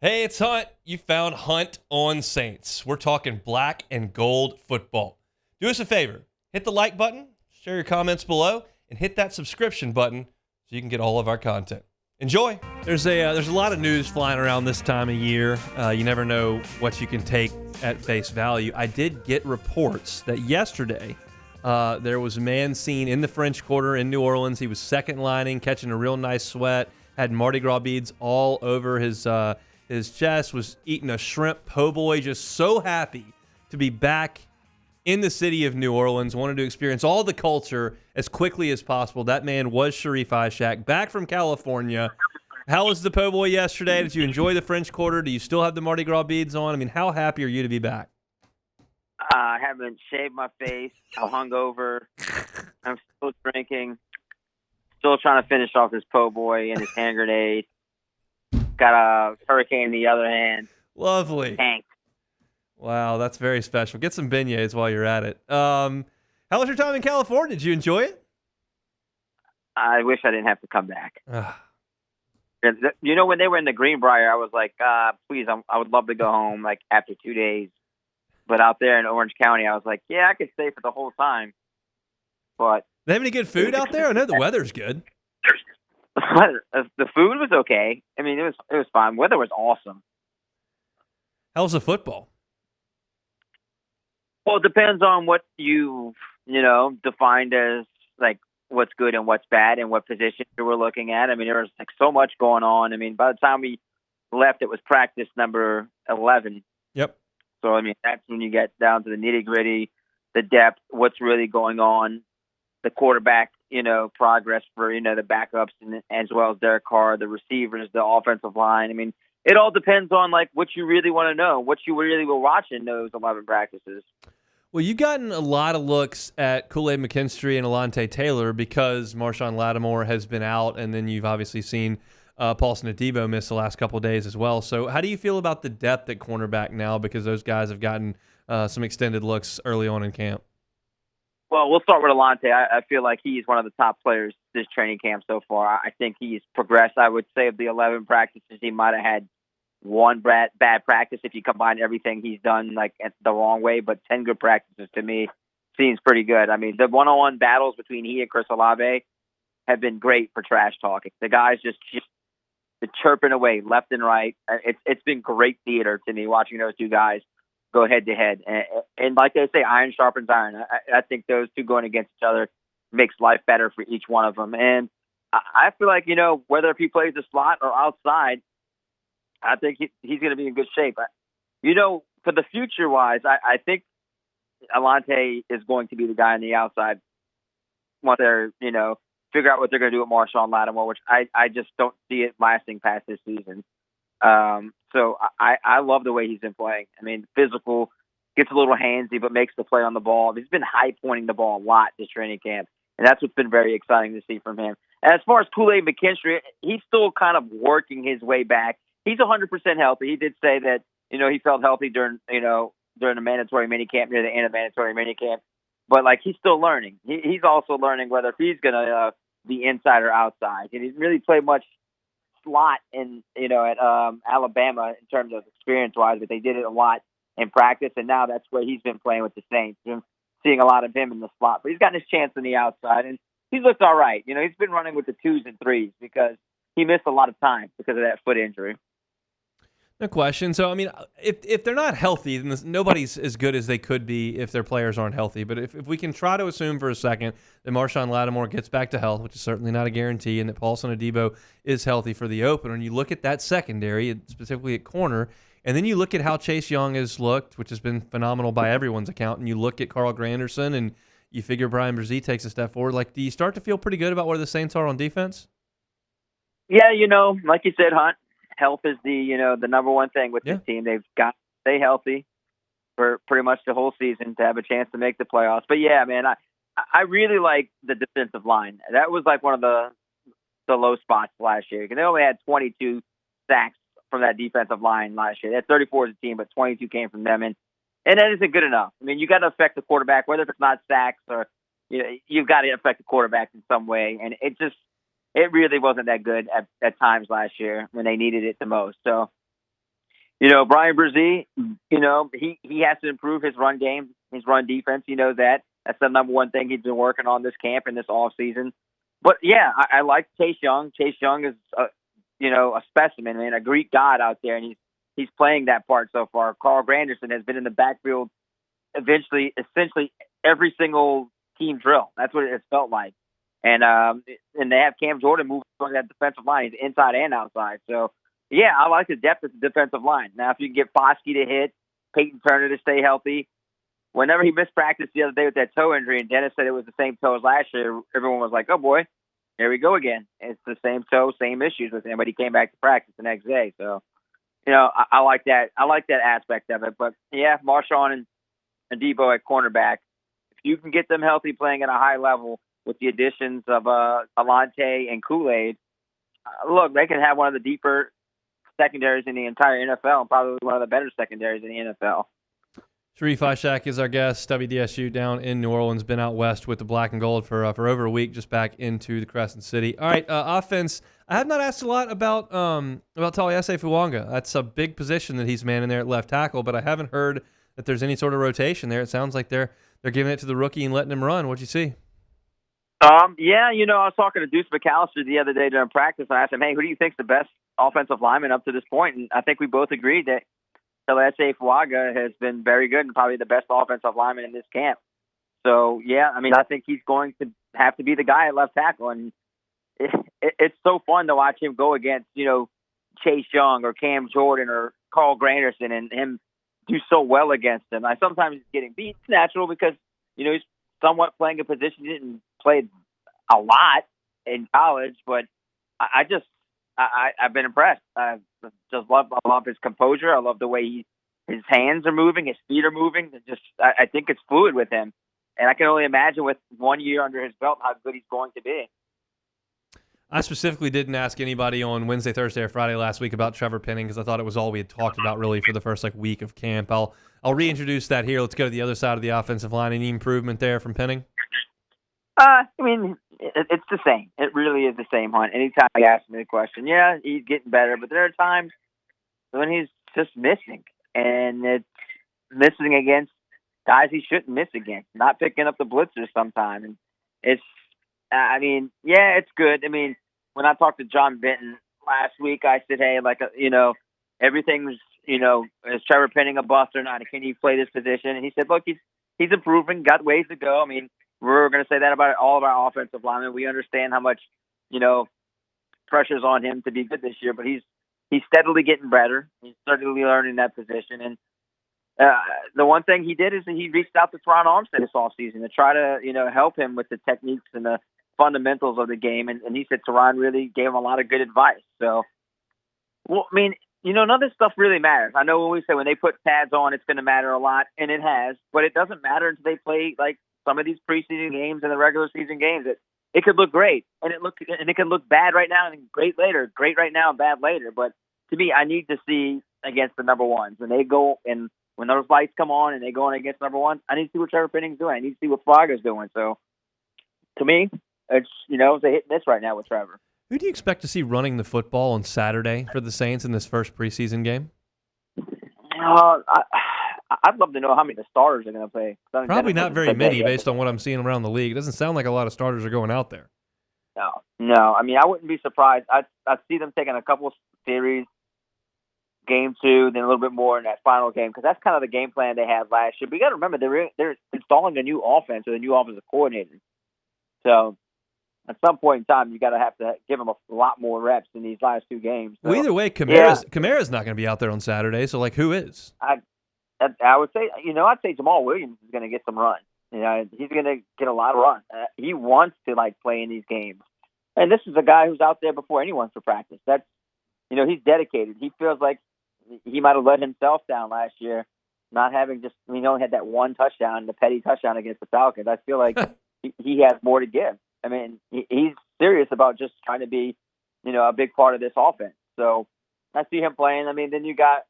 Hey, it's Hunt. You found Hunt on Saints. We're talking black and gold football. Do us a favor. Hit the like button, share your comments below, and hit that subscription button so you can get all of our content. Enjoy. There's a lot of news flying around this time of year. You never know what you can take at face value. I did get reports that yesterday there was a man seen in the French Quarter in New Orleans. He was second lining, catching a real nice sweat, had Mardi Gras beads all over his chest, was eating a shrimp po' boy, just so happy to be back in the city of New Orleans, wanted to experience all the culture as quickly as possible. That man was Sharif Ishaq, back from California. How was the po' boy yesterday? Did you enjoy the French Quarter? Do you still have the Mardi Gras beads on? I mean, how happy are you to be back? I haven't shaved my face. I'm hungover. I'm still drinking. Still trying to finish off this po' boy and his hand grenade. Got a hurricane in the other hand. Lovely. Tank. Wow, that's very special. Get some beignets while you're at it. How was your time in California? Did you enjoy it? I wish I didn't have to come back. You know, when they were in the Greenbrier, I was like, please, I would love to go home like after 2 days. But out there in Orange County, I was like, yeah, I could stay for the whole time. But They have any good food out there? I know the weather's good. the food was okay. I mean, it was fine. Weather was awesome. How was the football? Well, it depends on what you defined as like what's good and what's bad and what position you were looking at. I mean, there was like so much going on. I mean, by the time we left, it was practice number 11. Yep. So, I mean, that's when you get down to the nitty-gritty, the depth, what's really going on, the quarterback, progress for, the backups and as well as Derek Carr, the receivers, the offensive line. I mean, it all depends on, like, what you really want to know, what you really were watching those 11 practices. Well, you've gotten a lot of looks at Kool-Aid McKinstry and Alontae Taylor because Marshawn Lattimore has been out, and then you've obviously seen Paulson Adebo miss the last couple of days as well. So how do you feel about the depth at cornerback now because those guys have gotten some extended looks early on in camp? Well, we'll start with Alontae. I feel like he's one of the top players this training camp so far. I think he's progressed. I would say of the 11 practices, he might have had one bad practice if you combine everything he's done like the wrong way, but 10 good practices to me seems pretty good. I mean, the one-on-one battles between he and Chris Olave have been great for trash talking. The guys just chirping away left and right. It's been great theater to me watching those two guys go head to head. And like they say, iron sharpens iron. I think those two going against each other makes life better for each one of them. And I feel like, whether if he plays the slot or outside, I think he's going to be in good shape. For the future-wise, I think Alontae is going to be the guy on the outside once they're, figure out what they're going to do with Marshawn Lattimore, which I just don't see it lasting past this season. So I love the way he's been playing. I mean, physical, gets a little handsy, but makes the play on the ball. He's been high-pointing the ball a lot this training camp, and that's what's been very exciting to see from him. And as far as Kool-Aid McKinstry, he's still kind of working his way back. He's 100% healthy. He did say that, he felt healthy during the mandatory minicamp, near the end of mandatory minicamp. But, like, he's still learning. He's also learning whether he's going to be inside or outside. And he's really played much slot at Alabama in terms of experience-wise, but they did it a lot in practice, and now that's where he's been playing with the Saints. Seeing a lot of him in the slot. But he's gotten his chance on the outside, and he's looked all right. He's been running with the 2s and 3s because he missed a lot of time because of that foot injury. No question. So, I mean, if they're not healthy, then nobody's as good as they could be if their players aren't healthy. But if we can try to assume for a second that Marshawn Lattimore gets back to health, which is certainly not a guarantee, and that Paulson Adebo is healthy for the opener, and you look at that secondary, specifically at corner, and then you look at how Chase Young has looked, which has been phenomenal by everyone's account, and you look at Carl Granderson, and you figure Brian Brzee takes a step forward. Like, do you start to feel pretty good about where the Saints are on defense? Yeah, like you said, Hunt, health is the number one thing with this team. They've got to stay healthy for pretty much the whole season to have a chance to make the playoffs. But yeah, man, I really like the defensive line. That was like one of the low spots last year because they only had 22 sacks from that defensive line last year. They had 34 as a team, but 22 came from them, and that isn't good enough. I mean, you got to affect the quarterback, whether it's not sacks or you've got to affect the quarterback in some way, and it really wasn't that good at times last year when they needed it the most. So Brian Brzee, he has to improve his run game, his run defense. You know that. That's the number one thing he's been working on this camp and this off season. But yeah, I like Chase Young. Chase Young is a specimen, man, a Greek god out there, and he's playing that part so far. Carl Granderson has been in the backfield essentially every single team drill. That's what it's felt like. And they have Cam Jordan moving on that defensive line. He's inside and outside. So, yeah, I like the depth of the defensive line. Now, if you can get Foskey to hit, Peyton Turner to stay healthy. Whenever he missed practice the other day with that toe injury, and Dennis said it was the same toe as last year, everyone was like, oh, boy, here we go again. It's the same toe, same issues with him, but he came back to practice the next day. So, I like that. I like that aspect of it. But, yeah, Marshawn and Debo at cornerback, if you can get them healthy playing at a high level with the additions of Alontae and Kool-Aid, look, they can have one of the deeper secondaries in the entire NFL and probably one of the better secondaries in the NFL. Sharif Ishaq is our guest. WDSU down in New Orleans, been out west with the black and gold for over a week, just back into the Crescent City. All right, offense. I have not asked a lot about Taliese Fuaga. That's a big position that he's manning there at left tackle, but I haven't heard that there's any sort of rotation there. It sounds like they're giving it to the rookie and letting him run. What'd you see? Yeah, I was talking to Deuce McAllister the other day during practice, and I asked him, hey, who do you think's the best offensive lineman up to this point? And I think we both agreed that Taliese Fuaga has been very good and probably the best offensive lineman in this camp. So, yeah, I think he's going to have to be the guy at left tackle. And it's so fun to watch him go against, Chase Young or Cam Jordan or Carl Granderson and him do so well against them. Sometimes he's getting beat. It's natural because, he's somewhat playing a position he didn't play a lot in college, but I've been impressed. I love his composure. I love the way his hands are moving, his feet are moving. I think it's fluid with him, and I can only imagine with 1 year under his belt how good he's going to be. I specifically didn't ask anybody on Wednesday, Thursday, or Friday last week about Trevor Penning because I thought it was all we had talked about really for the first week of camp. I'll reintroduce that here. Let's go to the other side of the offensive line. Any improvement there from Penning? It's the same. It really is the same, Hunt. Anytime you ask me the question, yeah, he's getting better, but there are times when he's just missing, and it's missing against guys he shouldn't miss against, not picking up the blitzers sometimes. And it's good. When I talked to John Benton last week, I said, hey, everything's, is Trevor Penning a bust or not? Can he play this position? And he said, look, he's improving, got ways to go. We're going to say that about all of our offensive linemen. We understand how much, pressure's on him to be good this year, but he's steadily getting better. He's steadily learning that position. And the one thing he did is he reached out to Teron Armstead this offseason to try to, help him with the techniques and the fundamentals of the game. And he said Teron really gave him a lot of good advice. So, none of this stuff really matters. I know when we say when they put pads on, it's going to matter a lot, and it has, but it doesn't matter until they play some of these preseason games and the regular season games. It could look great, and it can look bad right now and great later. Great right now and bad later. But to me, I need to see against the number ones when they go and when those lights come on and they go on against number one. I need to see what Trevor Penning's doing. I need to see what Fuaga's doing. So to me, it's it's a hit and miss right now with Trevor. Who do you expect to see running the football on Saturday for the Saints in this first preseason game? I'd love to know how many the starters are going to play. Probably not very many based on what I'm seeing around the league. It doesn't sound like a lot of starters are going out there. No. I wouldn't be surprised. I'd see them taking a couple of series, game two, then a little bit more in that final game, because that's kind of the game plan they had last year. But you got to remember, they're installing a new offense with a new offensive coordinator. So at some point in time, you got to have to give them a lot more reps in these last two games. So, well, either way, Kamara's not going to be out there on Saturday. So, who is? I would say, I'd say Jamal Williams is going to get some run. He's going to get a lot of run. He wants to play in these games, and this is a guy who's out there before anyone for practice. That's, he's dedicated. He feels like he might have let himself down last year, not having he only had that one touchdown, the petty touchdown against the Falcons. I feel like he has more to give. He's serious about just trying to be, a big part of this offense. So I see him playing. Then you got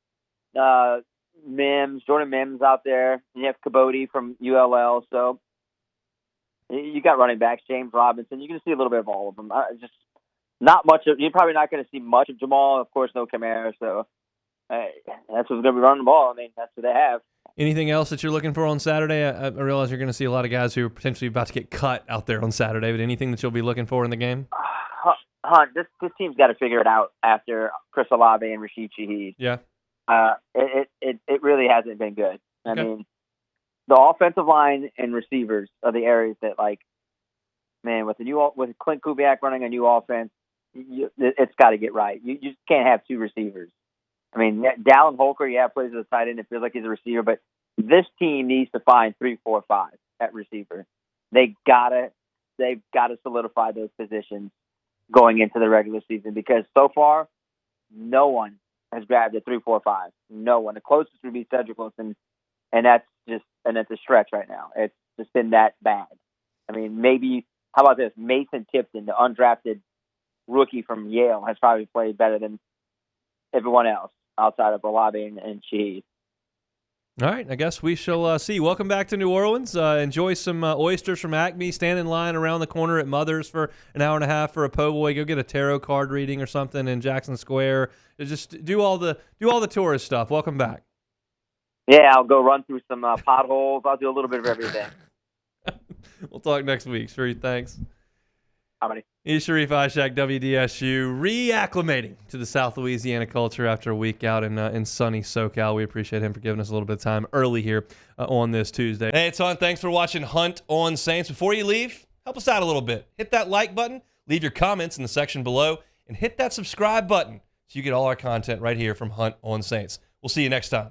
Jordan Mims out there. You have Cabote from ULL. So you got running backs, James Robinson. You're going to see a little bit of all of them. Just not much. You're probably not going to see much of Jamal. Of course, no Kamara. So that's that's what's going to be running the ball. I mean, that's what they have. Anything else that you're looking for on Saturday? I realize you're going to see a lot of guys who are potentially about to get cut out there on Saturday, but anything that you'll be looking for in the game? Hunt, this team's got to figure it out after Chris Olave and Rashid Shaheed. Yeah. It really hasn't been good. I Okay. mean, the offensive line and receivers are the areas that, like, man, with Clint Kubiak running a new offense, it's got to get right. You just can't have two receivers. I mean, Dallin Holker, plays as a tight end. It feels like he's a receiver, but this team needs to find 3, 4, 5 at receiver. They've got to solidify those positions going into the regular season, because so far, no one has grabbed a 3, 4, 5. No one. The closest would be Cedric Wilson, and it's a stretch right now. It's just been that bad. I mean, maybe, how about this? Mason Tipton, the undrafted rookie from Yale, has probably played better than everyone else outside of Olave and Shaheed. All right, I guess we shall see. Welcome back to New Orleans. Enjoy some oysters from Acme. Stand in line around the corner at Mother's for an hour and a half for a po' boy. Go get a tarot card reading or something in Jackson Square. Just do all the tourist stuff. Welcome back. Yeah, I'll go run through some potholes. I'll do a little bit of everything. We'll talk next week. Sharif, thanks. How many? He's Sharif Ishaq, WDSU, reacclimating to the South Louisiana culture after a week out in sunny SoCal. We appreciate him for giving us a little bit of time early here on this Tuesday. Hey, it's on. Thanks for watching Hunt on Saints. Before you leave, help us out a little bit. Hit that like button, leave your comments in the section below, and hit that subscribe button so you get all our content right here from Hunt on Saints. We'll see you next time.